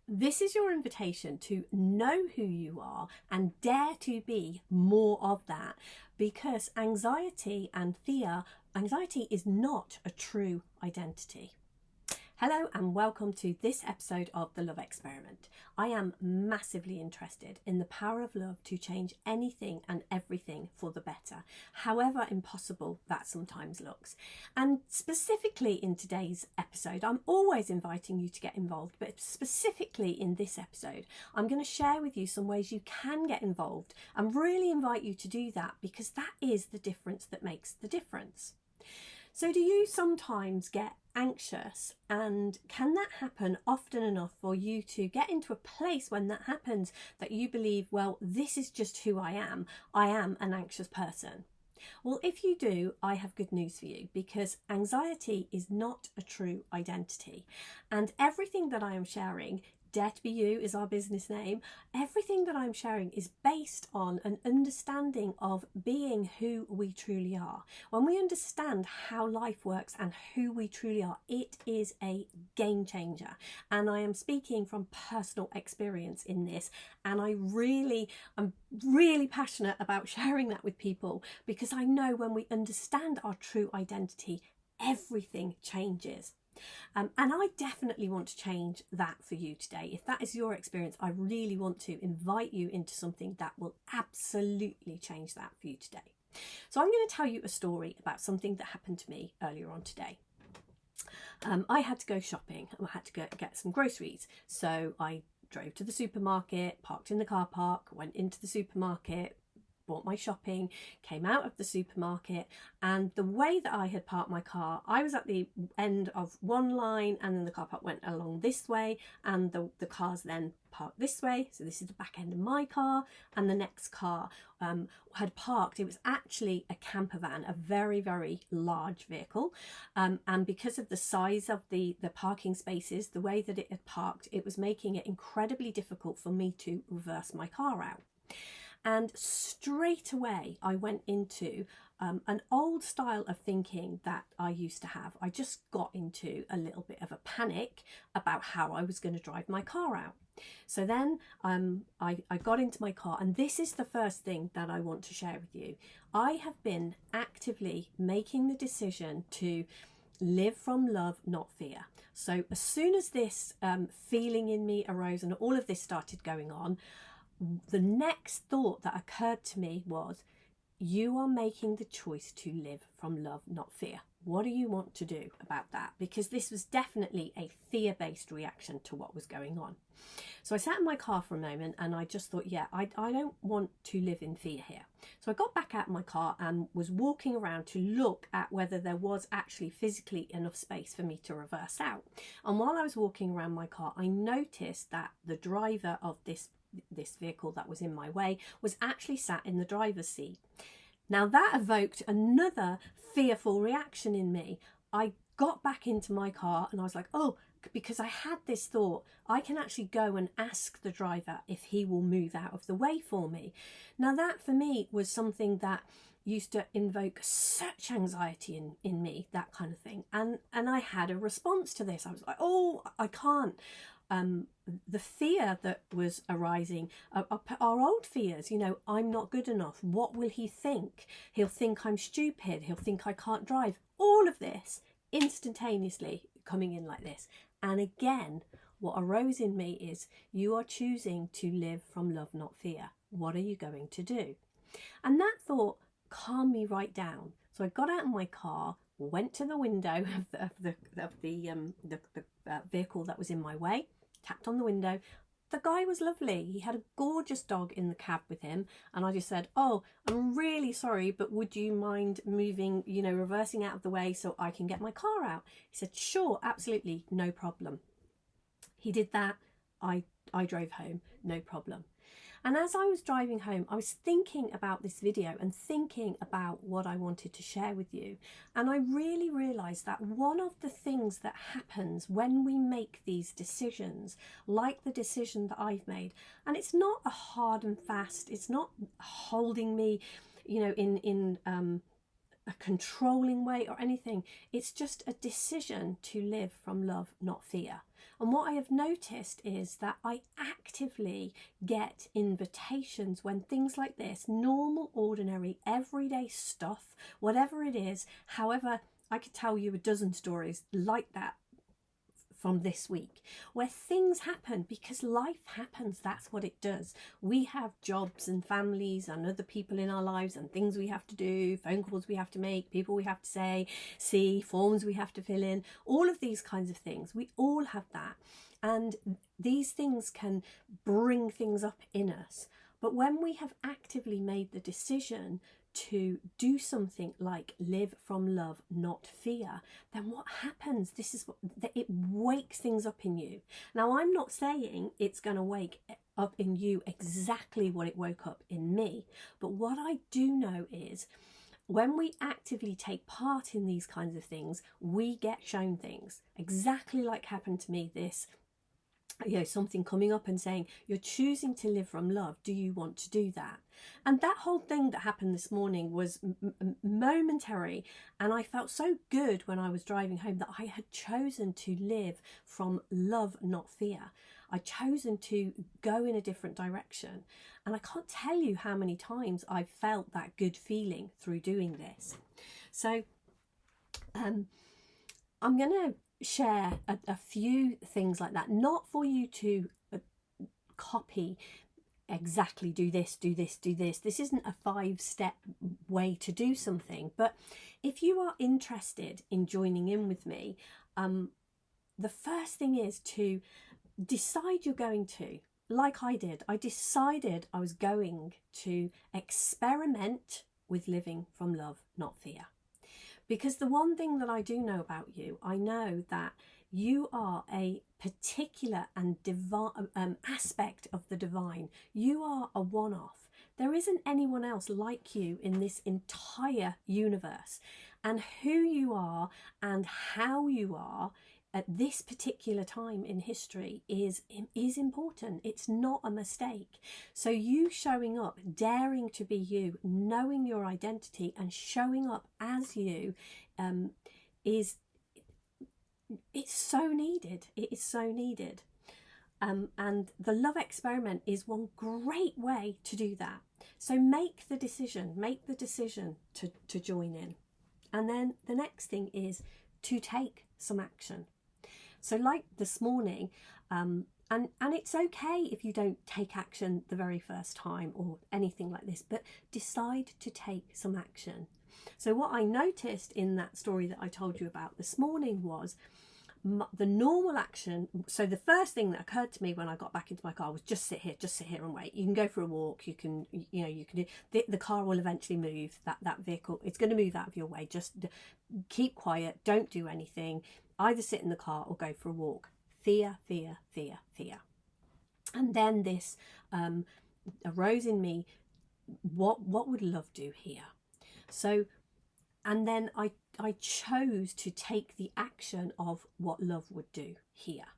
This is your invitation to know who you are and dare to be more of that, because anxiety and fear, anxiety is not a true identity. Hello and welcome to this episode of The Love Experiment. I am massively interested in the power of love to change anything and everything for the better, however impossible that sometimes looks. And specifically in today's episode, I'm always inviting you to get involved, but specifically in this episode, I'm going to share with you some ways you can get involved and really invite you to do that, because that is the difference that makes the difference. So do you sometimes get anxious, and can that happen often enough for you to get into a place when that happens that you believe, well, this is just who I am an anxious person? Well, if you do, I have good news for you, because anxiety is not a true identity, and everything that I am sharing, Dare to Be You is our business name. Everything that I'm sharing is based on an understanding of being who we truly are. When we understand how life works and who we truly are, it is a game changer. And I am speaking from personal experience in this. And I'm really passionate about sharing that with people, because I know when we understand our true identity, everything changes. And I definitely want to change that for you today. If that is your experience, I really want to invite you into something that will absolutely change that for you today. So I'm going to tell you a story about something that happened to me earlier on today. I had to go shopping. I had to go get some groceries. So I drove to the supermarket, parked in the car park, went into the supermarket, bought my shopping, came out of the supermarket, and the way that I had parked my car, I was at the end of one line, and then the car park went along this way, and the cars then parked this way. So this is the back end of my car, and the next car had parked. It was actually a camper van, a very, very large vehicle, and because of the size of the parking spaces, the way that it had parked, it was making it incredibly difficult for me to reverse my car out. And straight away, I went into an old style of thinking that I used to have. I just got into a little bit of a panic about how I was going to drive my car out. So then I got into my car, and this is the first thing that I want to share with you. I have been actively making the decision to live from love, not fear. So as soon as this feeling in me arose and all of this started going on, the next thought that occurred to me was, you are making the choice to live from love, not fear. What do you want to do about that? Because this was definitely a fear-based reaction to what was going on. So I sat in my car for a moment, and I just thought, yeah, I don't want to live in fear here. So I got back out of my car and was walking around to look at whether there was actually physically enough space for me to reverse out. And while I was walking around my car, I noticed that the driver of this vehicle that was in my way was actually sat in the driver's seat. Now that evoked another fearful reaction in me. I got back into my car and I was like, oh, because I had this thought, I can actually go and ask the driver if he will move out of the way for me. Now that for me was something that used to invoke such anxiety in me, that kind of thing. And I had a response to this. I was like, oh, I can't. The fear that was arising are old fears. You know, I'm not good enough. What will he think? He'll think I'm stupid. He'll think I can't drive. All of this instantaneously coming in like this. And again, what arose in me is, you are choosing to live from love, not fear. What are you going to do? And that thought calmed me right down. So I got out of my car, went to the window of the vehicle that was in my way, tapped on the window. The guy was lovely. He had a gorgeous dog in the cab with him. And I just said, oh, I'm really sorry, but would you mind moving, reversing out of the way so I can get my car out? He said, sure, absolutely, no problem. He did that. I drove home, no problem. And as I was driving home, I was thinking about this video and thinking about what I wanted to share with you. And I really realised that one of the things that happens when we make these decisions, like the decision that I've made, and it's not a hard and fast, it's not holding me, in a controlling way or anything. It's just a decision to live from love, not fear. And what I have noticed is that I actively get invitations when things like this, normal, ordinary, everyday stuff, whatever it is, however, I could tell you a dozen stories like that from this week, where things happen because life happens. That's what it does. We have jobs and families and other people in our lives and things we have to do, phone calls we have to make, people we have to say, see, forms we have to fill in, all of these kinds of things. We all have that. And these things can bring things up in us. But when we have actively made the decision to do something like live from love, not fear, then what happens? This is what it wakes things up in you. Now, I'm not saying it's going to wake up in you exactly what it woke up in me, but what I do know is when we actively take part in these kinds of things, we get shown things exactly like happened to me. This, something coming up and saying, you're choosing to live from love. Do you want to do that? And that whole thing that happened this morning was momentary. And I felt so good when I was driving home that I had chosen to live from love, not fear. I'd chosen to go in a different direction. And I can't tell you how many times I've felt that good feeling through doing this. So I'm going to share a few things like that, not for you to copy exactly do this. This isn't a 5-step way to do something, but if you are interested in joining in with me, the first thing is to decide you're going to, like I did. I decided I was going to experiment with living from love, not fear. Because the one thing that I do know about you, I know that you are a particular and divine aspect of the divine. You are a one-off. There isn't anyone else like you in this entire universe. And who you are and how you are at this particular time in history is important. It's not a mistake. So you showing up, daring to be you, knowing your identity and showing up as you it's so needed. It is so needed. And the love experiment is one great way to do that. So make the decision to join in. And then the next thing is to take some action. So like this morning, and it's okay if you don't take action the very first time or anything like this, but decide to take some action. So what I noticed in that story that I told you about this morning was the normal action. So the first thing that occurred to me when I got back into my car was just sit here and wait. You can go for a walk. You can do, the car will eventually move. That vehicle, it's going to move out of your way. Just keep quiet. Don't do anything. Either sit in the car or go for a walk. Fear. And then this arose in me. What would love do here? So, and then I chose to take the action of what love would do here.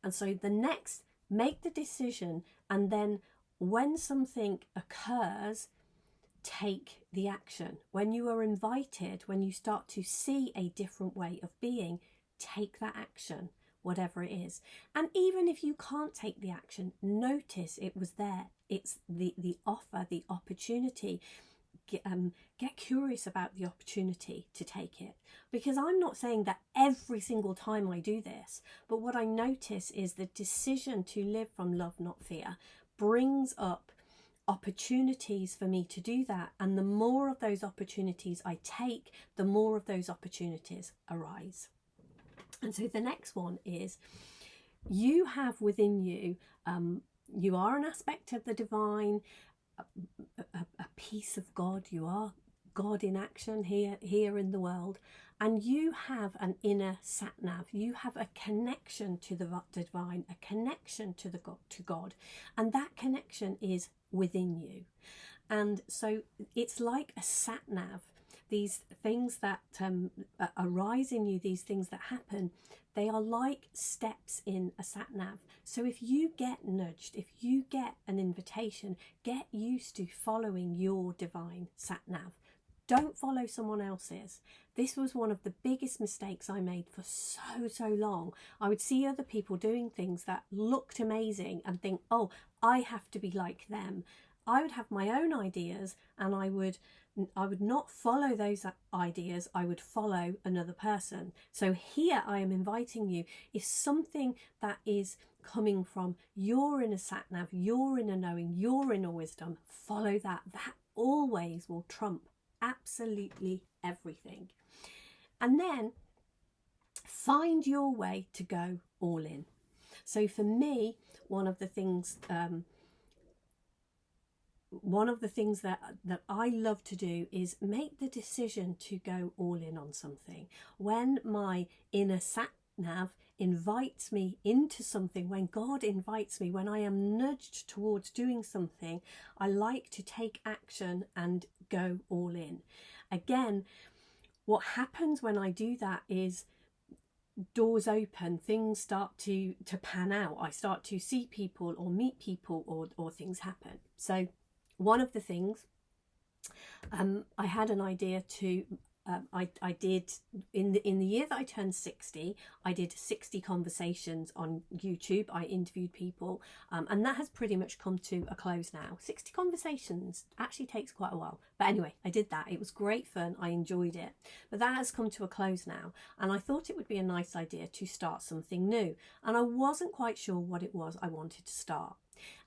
And so the next, make the decision, and then when something occurs, take the action. When you are invited, when you start to see a different way of being, take that action, whatever it is. And even if you can't take the action, notice it was there. It's the offer, the opportunity. Get curious about the opportunity to take it, because I'm not saying that every single time I do this, but what I notice is the decision to live from love, not fear, brings up opportunities for me to do that. And the more of those opportunities I take, the more of those opportunities arise. And so the next one is, you have within you, you are an aspect of the divine, a piece of God. You are God in action here in the world, and you have an inner sat nav. You have a connection to the divine, a connection to God, and that connection is within you. And so it's like a sat nav. These things that arise in you, these things that happen, they are like steps in a sat nav. So if you get nudged, if you get an invitation, get used to following your divine sat nav. Don't follow someone else's. This was one of the biggest mistakes I made for so long. I would see other people doing things that looked amazing and think, oh, I have to be like them. I would have my own ideas, and I would not follow those ideas. I would follow another person. So here I am inviting you, if something that is coming from your inner sat nav, your inner knowing, your inner wisdom, follow that. That always will trump absolutely everything. And then find your way to go all in. So for me, one of the things that I love to do is make the decision to go all in on something. When my inner sat nav invites me into something, when God invites me, when I am nudged towards doing something, I like to take action and go all in. Again, what happens when I do that is doors open, things start to pan out. I start to see people or meet people, or things happen. So one of the things, I had an idea to, I did, in the year that I turned 60, I did 60 conversations on YouTube. I interviewed people, and that has pretty much come to a close now. 60 conversations actually takes quite a while. But anyway, I did that. It was great fun. I enjoyed it. But that has come to a close now. And I thought it would be a nice idea to start something new. And I wasn't quite sure what it was I wanted to start.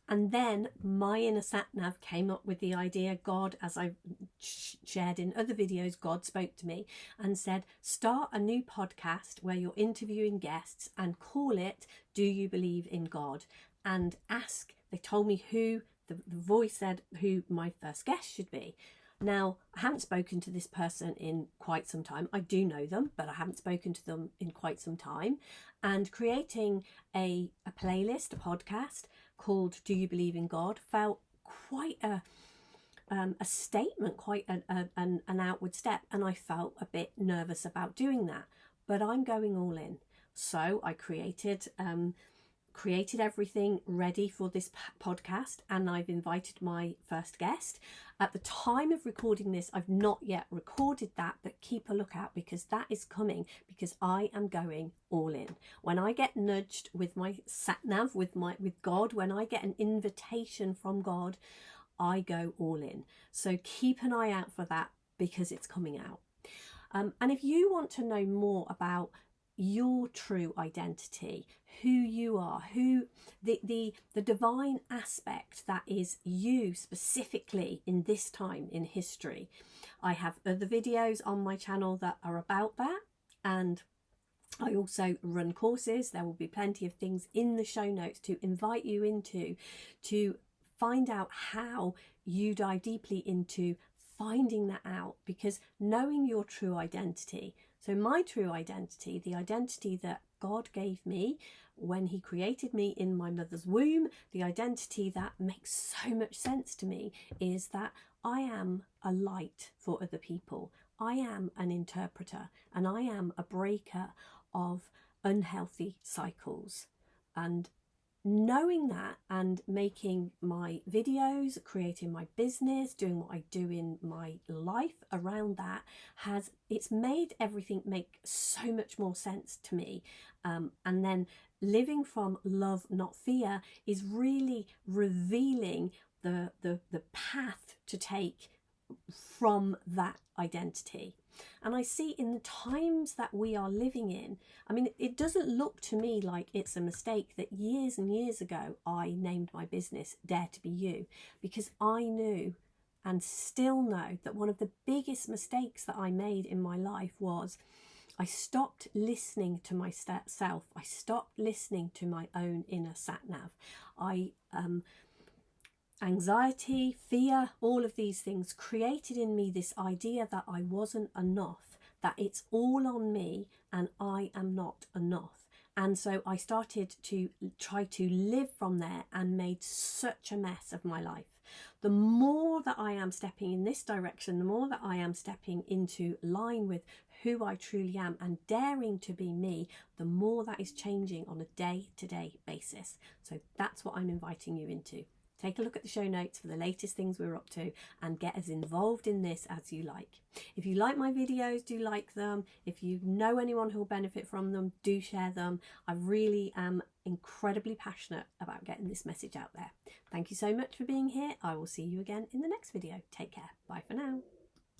And then my inner sat nav came up with the idea. God, as I shared in other videos, God spoke to me and said, start a new podcast where you're interviewing guests and call it Do You Believe in God? And ask, they told me who, the voice said who my first guest should be. Now, I haven't spoken to this person in quite some time. I do know them, but I haven't spoken to them in quite some time. And creating a playlist, a podcast called Do You Believe in God felt quite a statement, quite an outward step. And I felt a bit nervous about doing that. But I'm going all in. So I created everything ready for this podcast, and I've invited my first guest. At the time of recording this, I've not yet recorded that, but keep a lookout, because that is coming, because I am going all in. When I get nudged with my sat nav, with God, when I get an invitation from God, I go all in. So keep an eye out for that, because it's coming out. And if you want to know more about your true identity, who you are, who the divine aspect that is you specifically in this time in history, I have other videos on my channel that are about that, and I also run courses. There will be plenty of things in the show notes to invite you into, to find out how you dive deeply into finding that out, because knowing your true identity. So my true identity, the identity that God gave me when he created me in my mother's womb, the identity that makes so much sense to me, is that I am a light for other people. I am an interpreter, and I am a breaker of unhealthy cycles. And knowing that and making my videos, creating my business, doing what I do in my life around that, it's made everything make so much more sense to me. And then living from love, not fear, is really revealing the path to take from that identity. And I see in the times that we are living in, I mean, it doesn't look to me like it's a mistake that years and years ago I named my business Dare to Be You, because I knew and still know that one of the biggest mistakes that I made in my life was I stopped listening to myself. I stopped listening to my own inner sat nav. Anxiety, fear, all of these things created in me this idea that I wasn't enough, that it's all on me and I am not enough. And so I started to try to live from there and made such a mess of my life. The more that I am stepping in this direction, the more that I am stepping into line with who I truly am and daring to be me, the more that is changing on a day-to-day basis. So that's what I'm inviting you into Take a look at the show notes for the latest things we're up to and get as involved in this as you like. If you like my videos, do like them. If you know anyone who will benefit from them, do share them. I really am incredibly passionate about getting this message out there. Thank you so much for being here. I will see you again in the next video. Take care. Bye for now.